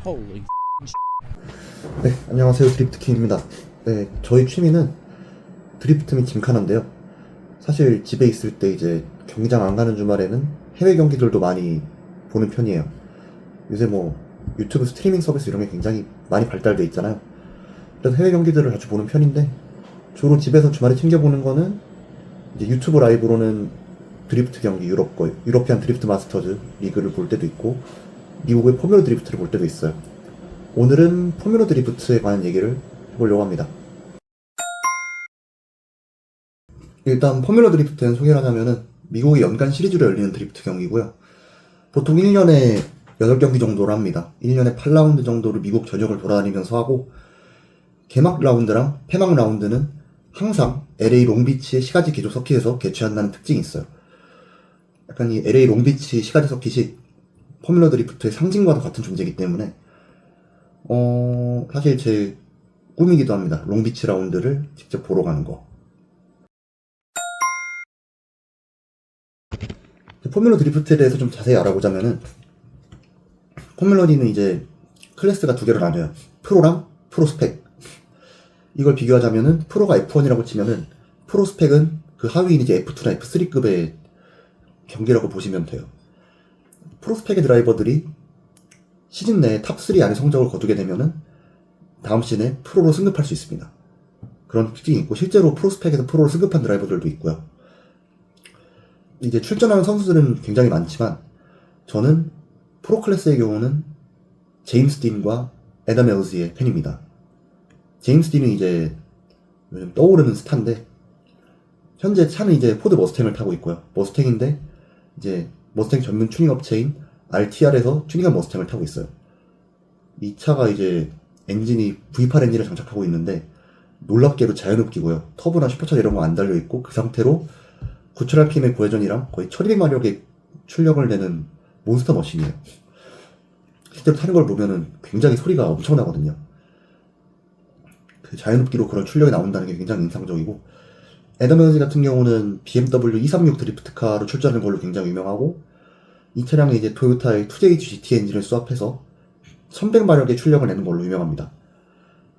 Holy 네, 안녕하세요. 드리프트킹입니다. 네, 저희 취미는 드리프트 및 짐카나인데요. 사실 집에 있을 때 이제 경기장 안 가는 주말에는 해외 경기들도 많이 보는 편이에요. 요새 뭐 유튜브 스트리밍 서비스 이런 게 굉장히 많이 발달돼 있잖아요. 그래서 해외 경기들을 자주 보는 편인데 주로 집에서 주말에 챙겨보는 거는 이제 유튜브 라이브로는 드리프트 경기 유러피안 드리프트 마스터즈 리그를 볼 때도 있고 미국의 포뮬러 드리프트를 볼 때도 있어요. 오늘은 포뮬러 드리프트에 관한 얘기를 해보려고 합니다. 일단 포뮬러 드리프트는 소개를 하자면은 미국의 연간 시리즈로 열리는 드리프트 경기고요. 보통 1년에 8경기 정도를 합니다. 1년에 8라운드 정도를 미국 전역을 돌아다니면서 하고 개막 라운드랑 폐막 라운드는 항상 LA 롱비치의 시가지 개조 서킷에서 개최한다는 특징이 있어요. 약간 이 LA 롱비치 시가지 서킷이 포뮬러 드리프트의 상징과도 같은 존재이기 때문에 사실 제 꿈이기도 합니다. 롱비치 라운드를 직접 보러 가는 거. 포뮬러 드리프트에 대해서 좀 자세히 알아보자면은 포뮬러 D는 이제 클래스가 두 개로 나뉘어요. 프로랑 프로 스펙. 이걸 비교하자면은 프로가 F1이라고 치면은 프로 스펙은 그 하위인 이제 F2나 F3급의 경기라고 보시면 돼요. 프로 스펙의 드라이버들이 시즌 내에 탑3 안에 성적을 거두게 되면은 다음 시즌에 프로로 승급할 수 있습니다. 그런 특징이 있고 실제로 프로 스펙에서 프로로 승급한 드라이버들도 있고요. 이제 출전하는 선수들은 굉장히 많지만 저는 프로 클래스의 경우는 제임스 딘과 애덤 웰즈의 팬입니다. 제임스 딘은 이제 요즘 떠오르는 스타인데 현재 차는 이제 포드 머스탱을 타고 있고요. 머스탱인데 이제 머스탱 전문 튜닝 업체인 RTR에서 튜닝한 머스탱을 타고 있어요. 이 차가 이제 엔진이 V8 엔진을 장착하고 있는데 놀랍게도 자연흡기고요. 터보나 슈퍼차 이런 거 안 달려있고 그 상태로 9000rpm의 고회전이랑 거의 1200마력의 출력을 내는 몬스터 머신이에요. 실제로 타는 걸 보면은 굉장히 소리가 엄청나거든요. 그 자연흡기로 그런 출력이 나온다는 게 굉장히 인상적이고 애덤 웰즈 같은 경우는 BMW 236 드리프트카로 출전하는 걸로 굉장히 유명하고 이 차량에 이제 토요타의 2JH GT 엔진을 수합해서 1100마력의 출력을 내는 걸로 유명합니다.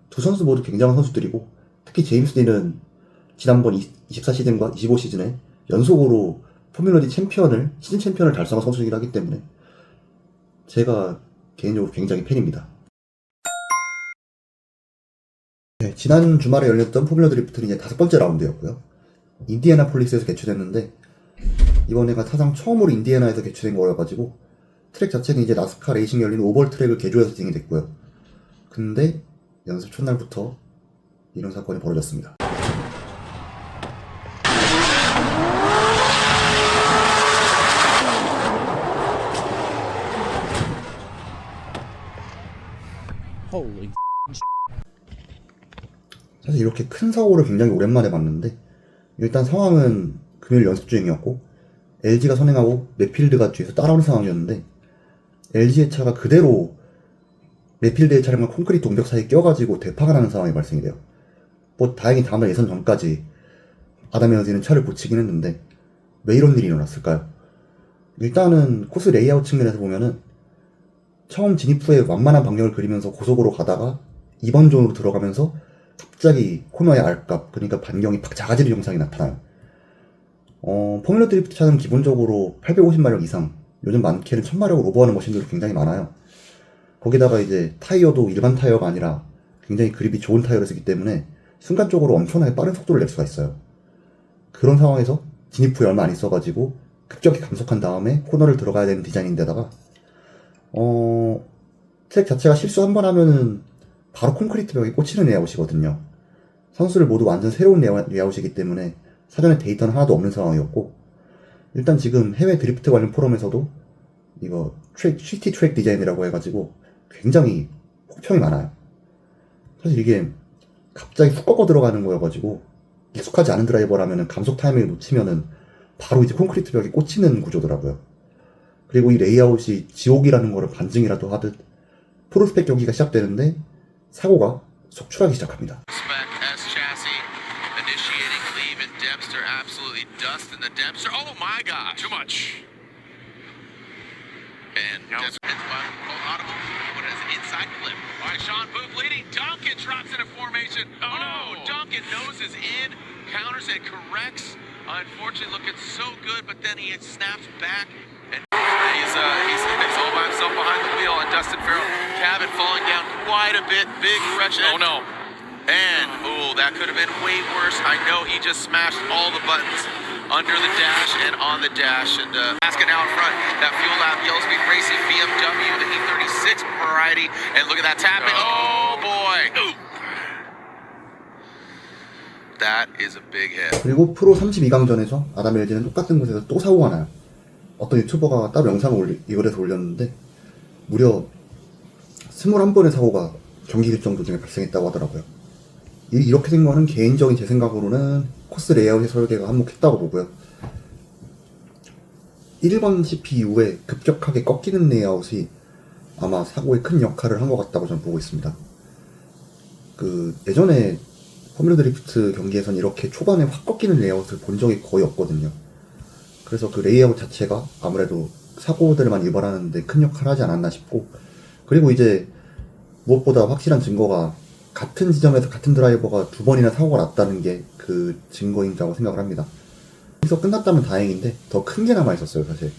두 선수 모두 굉장한 선수들이고 특히 제임스 딘은 지난번 24시즌과 25시즌에 연속으로 포뮬러 D 시즌 챔피언을 달성한 선수이긴 하기 때문에 제가 개인적으로 굉장히 팬입니다. 네, 지난 주말에 열렸던 포뮬러 드리프트는 이제 5번째 라운드였고요. 인디애나폴리스에서 개최됐는데 이번에가 사상 처음으로 인디애나에서 개최된 거여가지고 트랙 자체는 이제 나스카 레이싱 열린 오벌 트랙을 개조해서 진행이 됐고요. 근데 연습 첫날부터 이런 사건이 벌어졌습니다. Holy 사실 이렇게 큰 사고를 굉장히 오랜만에 봤는데 일단 상황은 금요일 연습 중이었고 LG가 선행하고 맵필드가 뒤에서 따라오는 상황이었는데 LG의 차가 그대로 맵필드의 차량과 콘크리트 옹벽 사이에 껴가지고 대파가 나는 상황이 발생이 돼요. 뭐 다행히 다음날 예선 전까지 아담 웰즈는 차를 고치긴 했는데 왜 이런 일이 일어났을까요? 일단은 코스 레이아웃 측면에서 보면은 처음 진입 후에 완만한 방향을 그리면서 고속으로 가다가 2번 존으로 들어가면서 갑자기 코너의 R값, 그러니까 반경이 팍 작아지는 현상이 나타나요. 포뮬러 드리프트 차는 기본적으로 850마력 이상, 요즘 많게는 1000마력을 오버하는 머신들이 굉장히 많아요. 거기다가 이제 타이어도 일반 타이어가 아니라 굉장히 그립이 좋은 타이어를 쓰기 때문에 순간적으로 엄청나게 빠른 속도를 낼 수가 있어요. 그런 상황에서 진입 후에 얼마 안 있어가지고 급격히 감속한 다음에 코너를 들어가야 되는 디자인인데다가 트랙 자체가 실수 한 번 하면은 바로 콘크리트 벽에 꽂히는 레이아웃이거든요. 선수들 모두 완전 새로운 레이아웃이기 때문에 사전에 데이터는 하나도 없는 상황이었고 일단 지금 해외 드리프트 관련 포럼에서도 이거 시티 트랙 디자인이라고 해가지고 굉장히 혹평이 많아요. 사실 이게 갑자기 훅 꺾어 들어가는 거여가지고 익숙하지 않은 드라이버라면 감속 타이밍을 놓치면은 바로 이제 콘크리트 벽에 꽂히는 구조더라고요. 그리고 이 레이아웃이 지옥이라는 거를 반증이라도 하듯 프로스펙 경기가 시작되는데 사고가 속출하기 시작합니다. side flip. All right, Sean Booth leading. Duncan drops into formation. Oh no, Duncan noses in, counters and corrects. Unfortunately, looking so good, but then he snaps back. And he's all by himself behind the wheel. And Dustin Farrell, cabin falling down quite a bit. Big correction. Oh no. And, that could have been way worse. I know he just smashed all the buttons under the dash and on the dash. And asking out front, that Fuel Lab Yellow Speed Racing BMW, the E36 variety. And look at that tapping. Oh, boy. Ooh. That is a big hit. 그리고 프로 32강전에서 아담 LG는 똑같은 곳에서 또 사고가 나요. 어떤 유튜버가 따로 영상을 이거에서 올렸는데 무려 21번의 사고가 경기 일정 도중에 발생했다고 하더라고요. 이렇게 된 거는 개인적인 제 생각으로는 코스 레이아웃의 설계가 한몫했다고 보고요. 1번 CP 이후에 급격하게 꺾이는 레이아웃이 아마 사고에 큰 역할을 한 것 같다고 저는 보고 있습니다. 예전에 포뮬러 드리프트 경기에선 이렇게 초반에 확 꺾이는 레이아웃을 본 적이 거의 없거든요. 그래서 그 레이아웃 자체가 아무래도 사고들만 유발하는데 큰 역할을 하지 않았나 싶고, 그리고 이제 무엇보다 확실한 증거가 같은 지점에서 같은 드라이버가 두 번이나 사고가 났다는 게 그 증거인다고 생각을 합니다. 여기서 끝났다면 다행인데 더 큰 게 남아 있었어요. 사실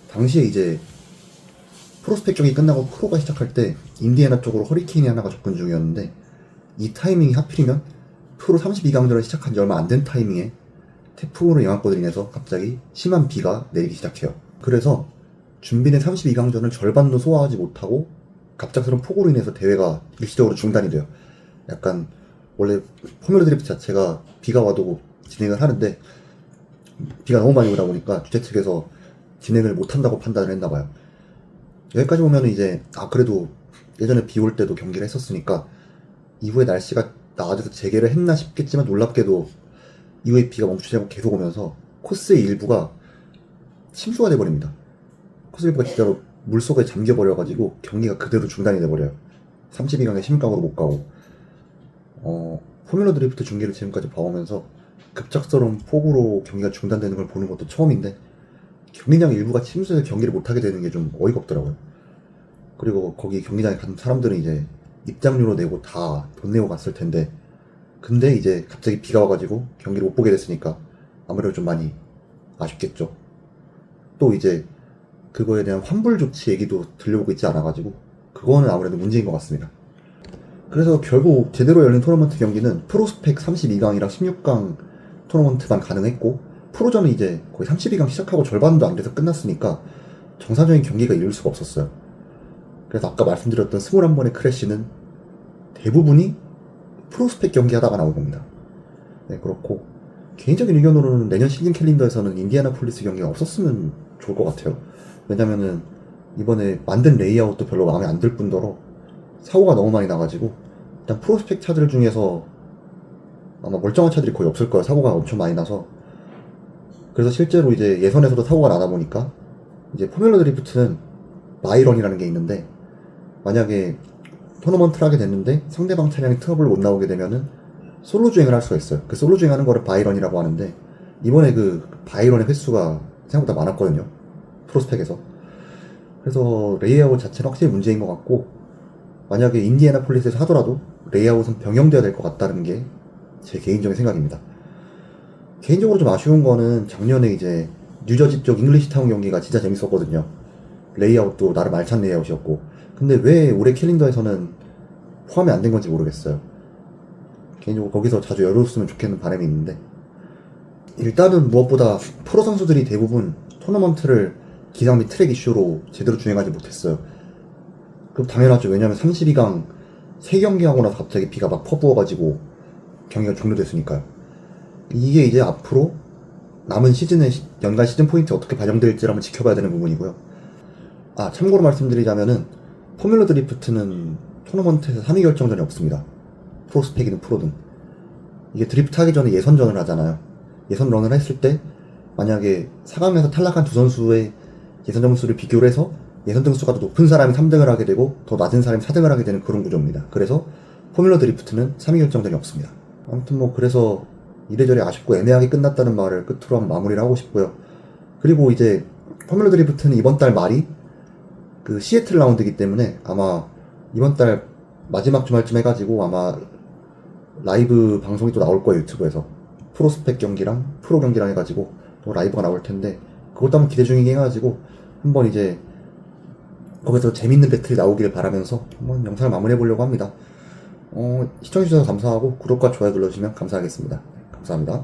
당시에 이제 프로스펙 경기 끝나고 프로가 시작할 때 인디애나 쪽으로 허리케인이 하나가 접근 중이었는데, 이 타이밍이 하필이면 프로 32강전을 시작한 지 얼마 안 된 타이밍에 태풍으로 영향권으로 인해서 갑자기 심한 비가 내리기 시작해요. 그래서 준비된 32강전을 절반도 소화하지 못하고 갑작스러운 폭우로 인해서 대회가 일시적으로 중단이 돼요. 약간 원래 포뮬러 드리프트 자체가 비가 와도 진행을 하는데 비가 너무 많이 오다 보니까 주최 측에서 진행을 못한다고 판단을 했나봐요. 여기까지 보면 이제 그래도 예전에 비 올 때도 경기를 했었으니까 이후에 날씨가 나아져서 재개를 했나 싶겠지만, 놀랍게도 이후에 비가 멈추지 않고 계속 오면서 코스의 일부가 침수가 돼버립니다. 코스 일부가 진짜로 물속에 잠겨버려가지고 경기가 그대로 중단이 돼버려요. 32강에 심각으로 못 가고. 포뮬러 드리프트 중계를 지금까지 봐오면서 급작스러운 폭우로 경기가 중단되는 걸 보는 것도 처음인데, 경기장 일부가 침수해서 경기를 못하게 되는 게 좀 어이가 없더라고요. 그리고 거기 경기장에 간 사람들은 이제 입장료로 내고 다 돈 내고 갔을 텐데, 근데 이제 갑자기 비가 와가지고 경기를 못 보게 됐으니까 아무래도 좀 많이 아쉽겠죠. 또 이제 그거에 대한 환불 조치 얘기도 들려오고 있지 않아가지고 그거는 아무래도 문제인 것 같습니다. 그래서 결국 제대로 열린 토너먼트 경기는 프로스펙 32강이랑 16강 토너먼트만 가능했고, 프로전은 이제 거의 32강 시작하고 절반도 안 돼서 끝났으니까 정상적인 경기가 이룰 수가 없었어요. 그래서 아까 말씀드렸던 21번의 크래시는 대부분이 프로스펙 경기 하다가 나온 겁니다. 네, 그렇고 개인적인 의견으로는 내년 시즌 캘린더에서는 인디애나폴리스 경기가 없었으면 좋을 것 같아요. 왜냐면은 이번에 만든 레이아웃도 별로 마음에 안 들 뿐더러 사고가 너무 많이 나가지고, 일단 프로스펙 차들 중에서 아마 멀쩡한 차들이 거의 없을 거예요. 사고가 엄청 많이 나서. 그래서 실제로 이제 예선에서도 사고가 나다 보니까 이제 포뮬러 드리프트는 바이런이라는 게 있는데, 만약에 토너먼트를 하게 됐는데 상대방 차량이 트러블 못 나오게 되면은 솔로 주행을 할 수가 있어요. 그 솔로 주행하는 거를 바이런이라고 하는데, 이번에 그 바이런의 횟수가 생각보다 많았거든요, 프로스펙에서. 그래서 레이아웃 자체는 확실히 문제인 것 같고, 만약에 인디애나폴리스에서 하더라도 레이아웃은 병행돼야 될 것 같다는 게 제 개인적인 생각입니다. 개인적으로 좀 아쉬운 거는 작년에 이제 뉴저지 쪽 잉글리시타운 경기가 진짜 재밌었거든요. 레이아웃도 나름 알찬 레이아웃이었고, 근데 왜 올해 캘린더에서는 포함이 안 된 건지 모르겠어요. 개인적으로 거기서 자주 열었으면 좋겠는 바람이 있는데, 일단은 무엇보다 프로 선수들이 대부분 토너먼트를 기상 및 트랙 이슈로 제대로 주행하지 못했어요. 그럼 당연하죠. 왜냐면 32강 3경기 하고 나서 갑자기 비가 막 퍼부어가지고 경기가 종료됐으니까요. 이게 이제 앞으로 남은 시즌의 연간 시즌 포인트 어떻게 반영될지를 한번 지켜봐야 되는 부분이고요. 참고로 말씀드리자면은 포뮬러 드리프트는 토너먼트에서 3위 결정전이 없습니다. 프로스펙이든 프로든. 이게 드리프트 하기 전에 예선전을 하잖아요. 예선 런을 했을 때 만약에 4강에서 탈락한 두 선수의 예선 점수를 비교를 해서 예선 등수가 더 높은 사람이 3등을 하게 되고 더 낮은 사람이 4등을 하게 되는 그런 구조입니다. 그래서 포뮬러 드리프트는 3위 결정전이 없습니다. 아무튼 그래서 이래저래 아쉽고 애매하게 끝났다는 말을 끝으로 한번 마무리를 하고 싶고요. 그리고 이제 포뮬러 드리프트는 이번 달 말이 그 시애틀 라운드이기 때문에 아마 이번 달 마지막 주말쯤 해가지고 아마 라이브 방송이 또 나올 거예요, 유튜브에서. 프로스펙 경기랑 프로 경기랑 해가지고 또 라이브가 나올 텐데, 그것도 한번 기대 중이긴 해가지고 한번 이제 거기서 재밌는 배틀이 나오기를 바라면서 한번 영상을 마무리해 보려고 합니다. 시청해주셔서 감사하고 구독과 좋아요 눌러주시면 감사하겠습니다. 감사합니다.